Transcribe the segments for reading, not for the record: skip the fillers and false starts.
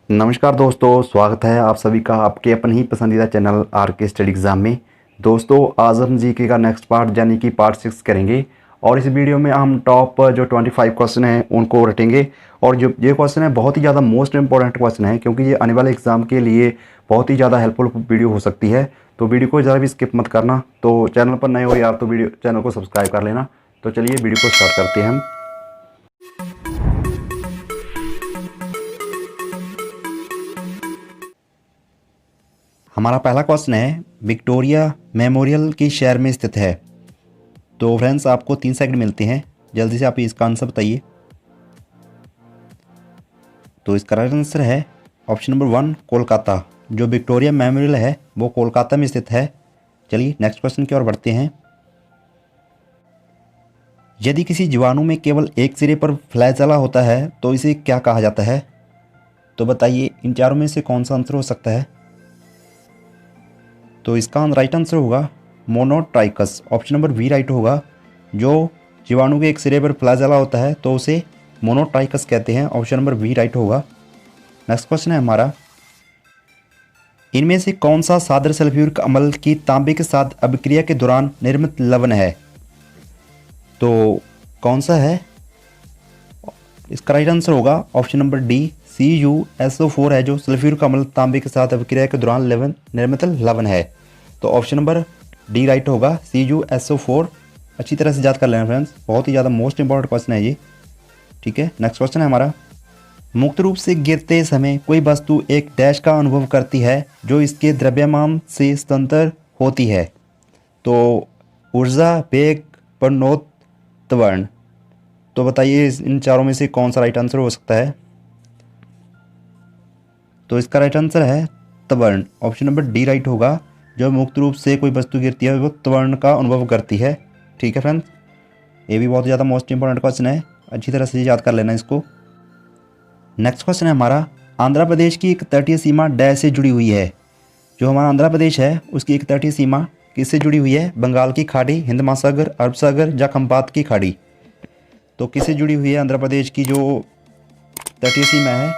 नमस्कार दोस्तों, स्वागत है आप सभी का आपके अपन ही पसंदीदा चैनल आर के स्टडी एग्ज़ाम में। दोस्तों, आज हम जीके का नेक्स्ट पार्ट यानी कि पार्ट 6 करेंगे और इस वीडियो में हम टॉप जो 25 क्वेश्चन हैं उनको रटेंगे। और जो ये क्वेश्चन है बहुत ही ज़्यादा मोस्ट इंपॉर्टेंट क्वेश्चन है, क्योंकि ये आने वाले एग्ज़ाम के लिए बहुत ही ज़्यादा हेल्पफुल वीडियो हो सकती है। तो वीडियो को ज़रा भी स्किप मत करना। तो चैनल पर नए हो यार तो वीडियो चैनल को सब्सक्राइब कर लेना। तो चलिए वीडियो को स्टार्ट करते हैं हम। हमारा पहला क्वेश्चन है, विक्टोरिया मेमोरियल किस शहर में स्थित है? तो फ्रेंड्स, आपको 3 सेकंड मिलते हैं, जल्दी से आप इसका आंसर बताइए। तो इसका राइट आंसर है ऑप्शन नंबर 1 कोलकाता। जो विक्टोरिया मेमोरियल है वो कोलकाता में स्थित है। चलिए नेक्स्ट क्वेश्चन की ओर बढ़ते हैं। यदि किसी जीवाणु में केवल एक सिरे पर फ्लैजेला होता है तो इसे क्या कहा जाता है? तो बताइए इन चारों में से कौन सा आंसर हो सकता है? तो इसका राइट आंसर होगा monotrichous. Option number B right होगा। जो जीवाणु के एक सिरे पर फ्लैजेला होता है तो उसे मोनोट्राइकस कहते हैं। ऑप्शन नंबर बी राइट होगा। नेक्स्ट क्वेश्चन है हमारा, इनमें से कौन सा सादृश्य सल्फ्यूरिक अम्ल की तांबे के साथ अभिक्रिया के दौरान निर्मित लवण है? तो कौन सा है? इसका राइट आंसर होगा ऑप्शन नंबर डी CuSO4 है, जो सल्फ्यूरिक अम्ल तांबे के साथ अभिक्रिया के दौरान निर्मित लवण है। तो ऑप्शन नंबर डी राइट होगा, CuSO4। अच्छी तरह से याद कर लेना फ्रेंड्स, बहुत ही ज़्यादा मोस्ट इंपॉर्टेंट क्वेश्चन है ये। ठीक है, नेक्स्ट क्वेश्चन है हमारा, मुक्त रूप से गिरते समय कोई वस्तु एक डैश का अनुभव करती है जो इसके द्रव्यमान से स्वतंत्र होती है। तो ऊर्जा, वेग, प्रणोत, त्वरण। तो बताइए इन चारों में से कौन सा राइट आंसर हो सकता है? तो इसका राइट आंसर है त्वरण। ऑप्शन नंबर डी राइट होगा। जो मुक्त रूप से कोई वस्तु गिरती है वो त्वरण का अनुभव करती है। ठीक है फ्रेंड्स, ये भी बहुत ज़्यादा मोस्ट इंपॉर्टेंट क्वेश्चन है, अच्छी तरह से याद कर लेना इसको। नेक्स्ट क्वेश्चन है हमारा, आंध्र प्रदेश की एक तटीय सीमा डैश से जुड़ी हुई है। जो हमारा आंध्र प्रदेश है उसकी एक तटीय सीमा किससे जुड़ी हुई है? बंगाल की खाड़ी, हिंद महासागर, अरब सागर या खंबात की खाड़ी। तो किससे जुड़ी हुई है आंध्र प्रदेश की जो तटीय सीमा है?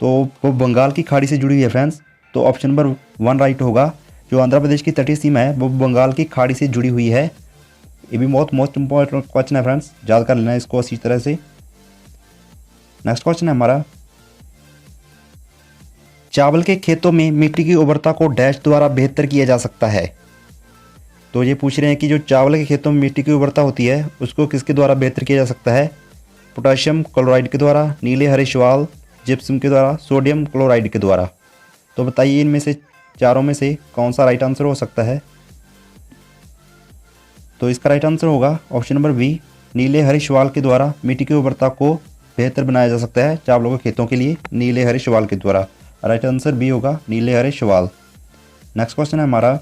तो वो बंगाल की खाड़ी से जुड़ी हुई है फ्रेंड्स। तो ऑप्शन नंबर 1 राइट होगा। जो आंध्र प्रदेश की तटीय सीमा है वो बंगाल की खाड़ी से जुड़ी हुई है। ये भी बहुत मोस्ट इंपॉर्टेंट क्वेश्चन है फ्रेंड्स, याद कर लेना इसको अच्छी तरह से। नेक्स्ट क्वेश्चन है हमारा, चावल के खेतों में मिट्टी की उर्वरता को डैश द्वारा बेहतर किया जा सकता है। तो ये पूछ रहे हैं कि जो चावल के खेतों में मिट्टी की उर्वरता होती है उसको किसके द्वारा बेहतर किया जा सकता है? पोटाशियम क्लोराइड के द्वारा, नीले हरे शैवाल, जिप्सम के द्वारा, सोडियम क्लोराइड के द्वारा। तो बताइए इनमें से चारों में से कौन सा राइट आंसर हो सकता है? तो इसका राइट आंसर होगा ऑप्शन नंबर बी, नीले हरे शैवाल के द्वारा मिट्टी की उर्वरता को बेहतर बनाया जा सकता है चावलों के खेतों के लिए नीले हरे शैवाल के द्वारा। राइट आंसर बी होगा, नीले हरे शैवाल। नेक्स्ट क्वेश्चन है हमारा,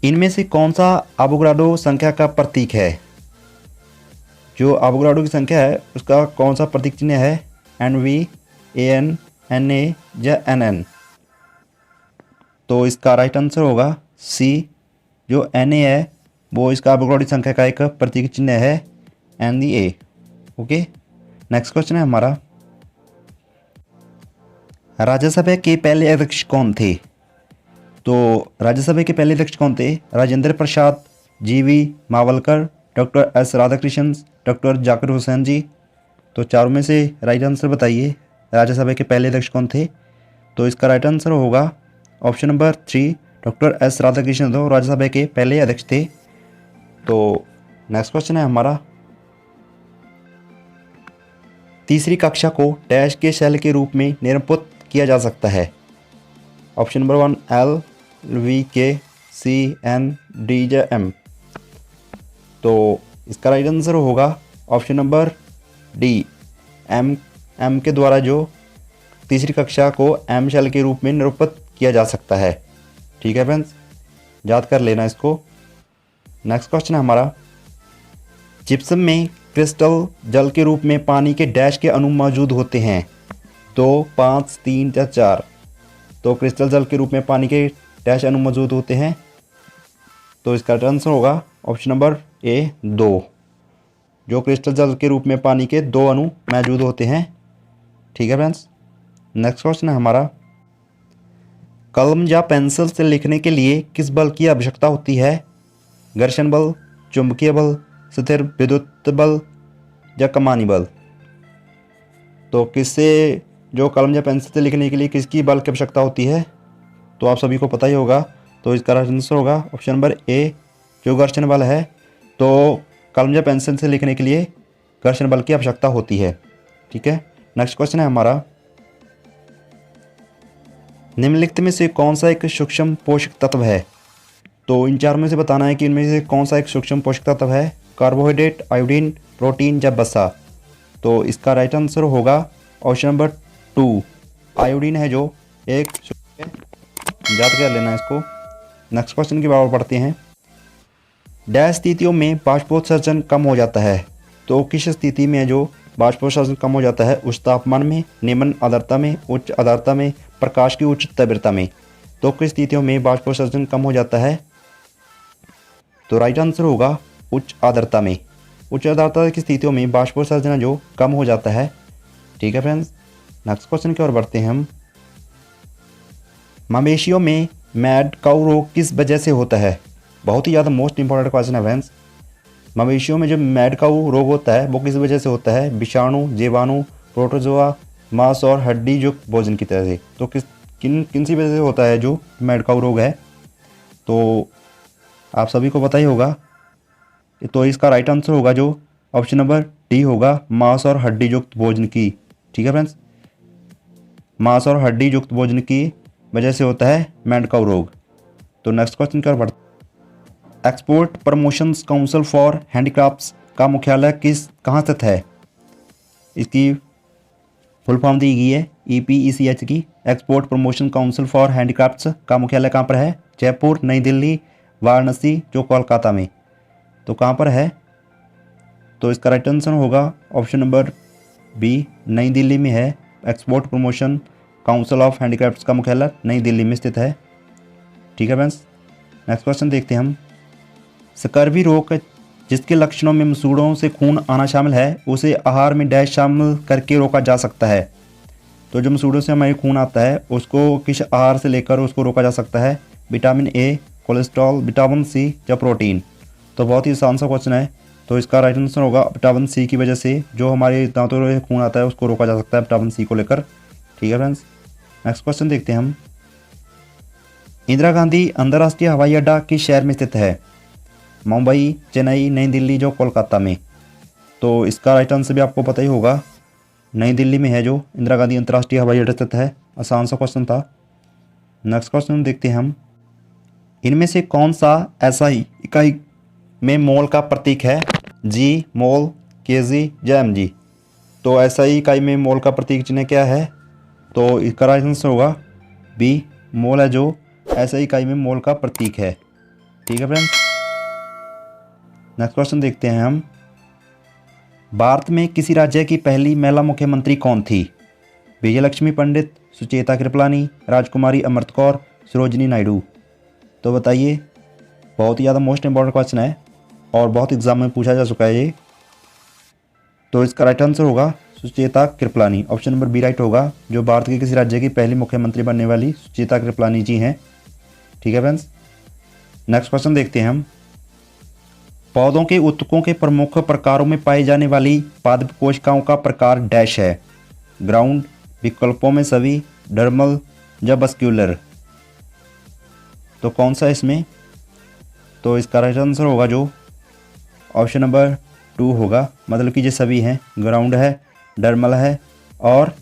इनमें से कौन सा एवोगाड्रो संख्या का प्रतीक है? जो एवोगाड्रो की संख्या है उसका कौन सा प्रतीक चिन्ह है? NV, AN, NA या NN। तो इसका राइट आंसर होगा सी, जो NA है वो इसका एवोगाड्रो संख्या का एक प्रतीक चिन्ह है NA। ओके, नेक्स्ट क्वेश्चन है हमारा, राज्यसभा के पहले अध्यक्ष कौन थे? तो राज्यसभा के पहले अध्यक्ष कौन थे? Rajendra Prasad, GV Mavalankar, doctor S Radhakrishnan, doctor Zakir Hussain ji. तो चारों में से राइट आंसर बताइए, राज्यसभा के पहले अध्यक्ष कौन थे? तो इसका राइट आंसर होगा option number 3, doctor S Radhakrishnan तो राज्यसभा के पहले अध्यक्ष थे। तो नेक्स्ट क्वेश्चन है हमारा, तीसरी कक्षा को डैश के शैल के रूप में निरूपित किया जा सकता है। Option number 1 L, V, K, C, N, D या M। तो इसका राइट आंसर होगा ऑप्शन नंबर डी, M के द्वारा जो तीसरी कक्षा को M शैल के रूप में निरूपित किया जा सकता है। ठीक है फ्रेंड्स, याद कर लेना इसको। नेक्स्ट क्वेश्चन है हमारा, जिप्सम में क्रिस्टल जल के रूप में पानी के डैश के अणु मौजूद होते हैं। तो 5, 3 या 4। तो क्रिस्टल जल के रूप में पानी के डैश अणु मौजूद होते हैं। तो इसका आंसर होगा ऑप्शन नंबर ए 2, जो क्रिस्टल जल के रूप में पानी के 2 अणु मौजूद होते हैं। ठीक है फ्रेंड्स। नेक्स्ट क्वेश्चन है हमारा, कलम या पेंसिल से लिखने के लिए किस बल की आवश्यकता होती है? घर्षण बल, चुंबकीय बल, स्थिर विद्युत बल या कमानी बल? तो किससे जो कलम या पेंसिल से लिखने के लिए किसकी बल की आवश्यकता होती है? तो आप सभी को पता ही होगा। तो इसका आंसर होगा ऑप्शन नंबर ए, जो घर्षण बल है। तो कलम या पेंसिल से लिखने के लिए घर्षण बल की आवश्यकता होती है। ठीक है। नेक्स्ट क्वेश्चन है हमारा, निम्नलिखित में से कौन सा एक सूक्ष्म पोषक तत्व है? तो इन चार में से बताना है कि इनमें से कौन सा एक सूक्ष्म पोषक तत्व है। कार्बोहाइड्रेट, आयोडीन, प्रोटीन या वसा? तो इसका राइट आंसर होगा ऑप्शन नंबर 2, आयोडीन है जो एक, याद कर लेना इसको। नेक्स्ट क्वेश्चन की बात पढ़ते हैं, डैश स्थितियों में बाष्पोत्सर्जन कम हो जाता है? तो किस स्थिति में जो बाष्पोत्सर्जन कम हो जाता है? उच्च तापमान में, निम्न आर्द्रता में, उच्च आर्द्रता में, प्रकाश की उच्च तीव्रता में? तो किस स्थितियों में बाष्पोत्सर्जन कम हो जाता है? तो राइट आंसर होगा उच्च आर्द्रता में। उच्च आर्द्रता की स्थितियों में बाष्पोत्सर्जन जो कम हो जाता है। ठीक है फ्रेंड्स। नेक्स्ट क्वेश्चन की ओर बढ़ते हैं हम, मवेशियों में मैड काऊ रोग किस वजह से होता है? बहुत ही ज़्यादा मोस्ट इंपॉर्टेंट क्वेश्चन है फ्रेंड्स। मवेशियों में जो मैड काऊ रोग होता है वो किस वजह से होता है? विषाणु, जीवाणु, प्रोटोजोआ, मांस और हड्डी युक्त भोजन की तरह से? तो किन सी वजह से होता है जो मैड काऊ रोग है? तो आप सभी को पता ही होगा। तो इसका राइट आंसर होगा जो ऑप्शन नंबर डी होगा, मांस और हड्डी युक्त भोजन की। ठीक है फ्रेंड्स, मांस और हड्डी युक्त भोजन की वजह से होता है मैड काऊ रोग। तो नेक्स्ट क्वेश्चन की ओर बढ़ते, export promotions council for handicrafts का मुख्यालय कहाँ स्थित है? इसकी फुल फॉर्म दी गई है EPECH की। Export promotion council for handicrafts का मुख्यालय कहाँ पर है? जयपुर, नई दिल्ली, वाराणसी, जो कोलकाता में? तो कहाँ पर है? तो इसका राइट आंसर होगा ऑप्शन नंबर बी, नई दिल्ली में है। Export promotion council of handicrafts का मुख्यालय नई दिल्ली में स्थित है। ठीक है फ्रेंड्स। नेक्स्ट क्वेश्चन देखते हैं हम, स्कर्वी रोग जिसके लक्षणों में मसूड़ों से खून आना शामिल है उसे आहार में डैश शामिल करके रोका जा सकता है? तो जो मसूड़ों से हमारे खून आता है उसको किस आहार से लेकर उसको रोका जा सकता है? Vitamin A, cholesterol, vitamin C या प्रोटीन? तो बहुत ही आसान सा क्वेश्चन है। तो इसका राइट आंसर होगा विटामिन सी की वजह से जो हमारे दांतों में खून आता है उसको रोका जा सकता है विटामिन सी को लेकर। ठीक है फ्रेंड्स। नेक्स्ट क्वेश्चन देखते हैं हम, इंदिरा गांधी अंतर्राष्ट्रीय हवाई अड्डा किस शहर में स्थित है? मुंबई, चेन्नई, नई दिल्ली, जो कोलकाता में? तो इसका राइट आंसर भी आपको पता ही होगा, नई दिल्ली में है जो इंदिरा गांधी अंतर्राष्ट्रीय हवाई अड्डा स्थित है। आसान सा क्वेश्चन था। नेक्स्ट क्वेश्चन देखते हैं हम, इनमें से कौन सा SI इकाई में मोल का प्रतीक है? जी, मोल, KG या mg? तो SI इकाई में मोल का प्रतीक चिन्ह क्या है? तो इसका राइट आंसर होगा बी, मोल है जो SI इकाई में मोल का प्रतीक है। ठीक है फ्रेंड्स। नेक्स्ट क्वेश्चन देखते हैं हम, भारत में किसी राज्य की पहली महिला मुख्यमंत्री कौन थी? विजयलक्ष्मी पंडित, सुचेता कृपलानी, राजकुमारी अमृत कौर, सरोजिनी नायडू? तो बताइए, बहुत ही ज़्यादा मोस्ट इंपॉर्टेंट क्वेश्चन है और बहुत एग्जाम में पूछा जा चुका है ये। तो इसका राइट आंसर होगा Sucheta Kripalani. Option number B right होगा, जो भारत के किसी राज्य की पहली मुख्यमंत्री बनने वाली सुचेता कृपलानी जी हैं। ठीक है फ्रेंड्स। नेक्स्ट क्वेश्चन देखते हैं हम, पौधों के ऊतकों के प्रमुख प्रकारों में पाई जाने वाली पादप कोशिकाओं का प्रकार डैश है? ग्राउंड, विकल्पों में सभी, डर्मल या बस्क्यूलर? तो कौन सा इसमें? तो इसका राइट आंसर होगा जो ऑप्शन नंबर 2 होगा, मतलब कि ये सभी हैं, ग्राउंड है, डर्मल है और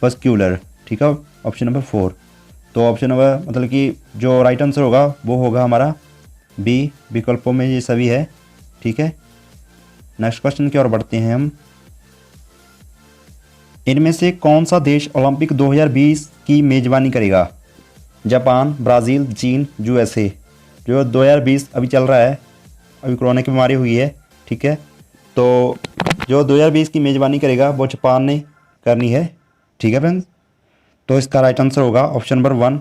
बस्क्यूलर। ठीक है, ऑप्शन नंबर 4। तो ऑप्शन नंबर मतलब कि जो राइट आंसर होगा वो होगा हमारा बी, विकल्पों में ये सभी है। ठीक है। नेक्स्ट क्वेश्चन की ओर बढ़ते हैं हम, इनमें से कौन सा देश ओलंपिक 2020 की मेजबानी करेगा? जापान, ब्राज़ील, चीन, USA? जो 2020 अभी चल रहा है, अभी कोरोना की बीमारी हुई है। ठीक है, तो जो 2020 की मेजबानी करेगा वो जापान ने करनी है। ठीक है फ्रेंड्स। तो इसका राइट आंसर होगा ऑप्शन नंबर 1।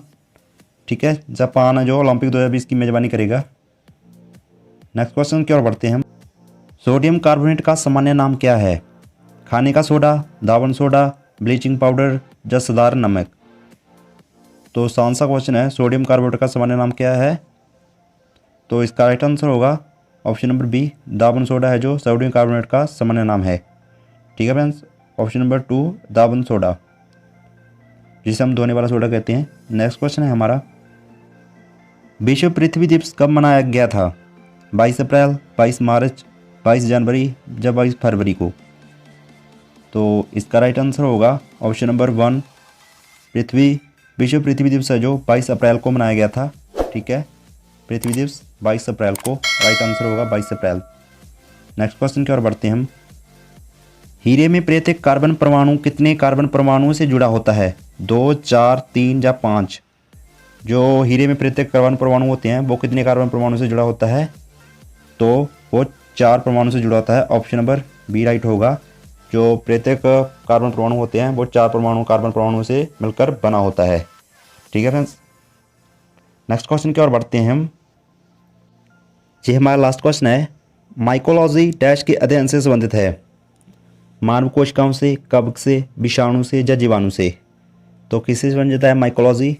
ठीक है, जापान है जो ओलंपिक 2020 की मेजबानी करेगा। नेक्स्ट क्वेश्चन की ओर बढ़ते हैं हम, सोडियम कार्बोनेट का सामान्य नाम क्या है? खाने का सोडा, दावन सोडा, ब्लीचिंग पाउडर या साधारण नमक। तो कौन सा क्वेश्चन है, सोडियम कार्बोनेट का सामान्य नाम क्या है? तो इसका राइट आंसर होगा ऑप्शन नंबर बी, दाबन सोडा है जो सोडियम कार्बोनेट का सामान्य नाम है। ठीक है फ्रेंड्स, ऑप्शन नंबर 2 दाबन सोडा, जिसे हम धोने वाला सोडा कहते हैं। नेक्स्ट क्वेश्चन है हमारा, विश्व पृथ्वी दिवस कब मनाया गया था? 22 अप्रैल, 22 मार्च, 22 जनवरी या 22 फरवरी को? तो इसका राइट आंसर होगा ऑप्शन नंबर 1 विश्व पृथ्वी दिवस है जो 22 अप्रैल को मनाया गया था। ठीक है, पृथ्वी दिवस 22 अप्रैल को, राइट आंसर होगा 22 अप्रैल। नेक्स्ट क्वेश्चन की ओर बढ़ते हैं हम। हीरे में प्रत्येक कार्बन परमाणु कितने कार्बन परमाणुओं से जुड़ा होता है? 2, 4, 3 या 5? जो हीरे में प्रत्येक कार्बन परमाणु होते हैं वो कितने कार्बन परमाणु से जुड़ा होता है? तो वो 4 परमाणु से जुड़ा होता है। ऑप्शन नंबर बी राइट होगा। जो प्रत्येक कार्बन परमाणु होते हैं वो 4 कार्बन परमाणु से मिलकर बना होता है। ठीक है फ्रेंड्स, नेक्स्ट क्वेश्चन की ओर बढ़ते हैं हम। ये हमारा लास्ट क्वेश्चन है, माइकोलॉजी डैश के अध्ययन से संबंधित है? मानव कोशिकाओं से, कवक से, विषाणु से या जीवाणु से? तो किससे संबंधित है माइकोलॉजी?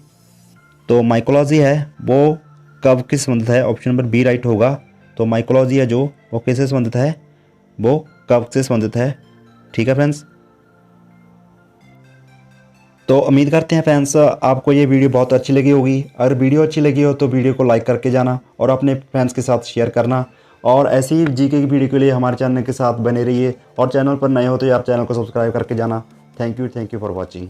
तो माइकोलॉजी है वो कवक से संबंधित है। ऑप्शन नंबर बी राइट होगा। तो माइकोलॉजी है जो वो किससे संबंधित है? वो कवक से संबंधित है। ठीक है फ्रेंड्स, तो उम्मीद करते हैं फ्रेंड्स आपको ये वीडियो बहुत अच्छी लगी होगी। अगर वीडियो अच्छी लगी हो तो वीडियो को लाइक करके जाना और अपने फ्रेंड्स के साथ शेयर करना। और ऐसी ही जीके की वीडियो के लिए हमारे चैनल के साथ बने रहिए, और चैनल पर नए हो तो आप चैनल को सब्सक्राइब करके जाना। Thank you for watching.